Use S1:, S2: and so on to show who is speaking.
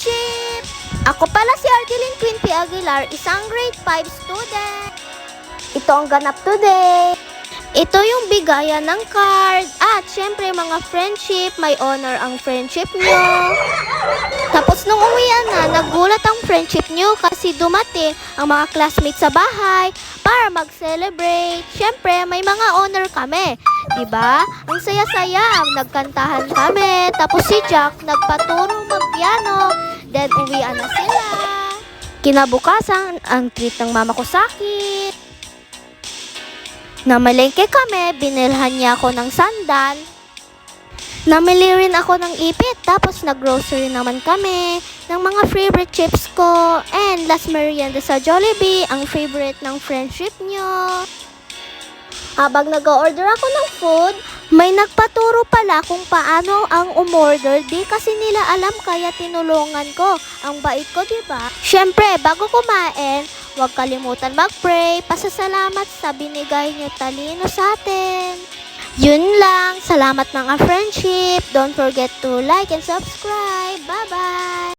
S1: friendship! Ako pala si Ardeline Queen P. Aguilar, isang grade 5 student. Ito ang ganap today. Ito yung bigayan ng card. At syempre mga friendship, may honor ang friendship nyo. Tapos nung uwian na, nagulat ang friendship nyo kasi dumating ang mga classmates sa bahay para mag-celebrate. Syempre, may mga honor kami. Diba? Ang saya-saya, nagkantahan kami. Tapos si Jack nagpaturo mag-piano. Then uwian na sila. Kinabukasan, ang treat ng mama ko sa akin. Namalengke kami, binilhan niya ako ng sandal. Namili rin ako ng ipit, tapos nag-grocery naman kami ng mga favorite chips ko. And last merienda sa Jollibee, ang favorite ng friendship nyo. Habang nag-order ako ng food, may nagpaturo pala kung paano ang umorder. Di kasi nila alam kaya tinulungan ko. Ang bait ko, diba? Syempre, bago kumain, huwag kalimutan mag-pray, pasasalamat sa binigay niyo talino sa atin. Yun lang, salamat mga friendship. Don't forget to like and subscribe. Bye-bye!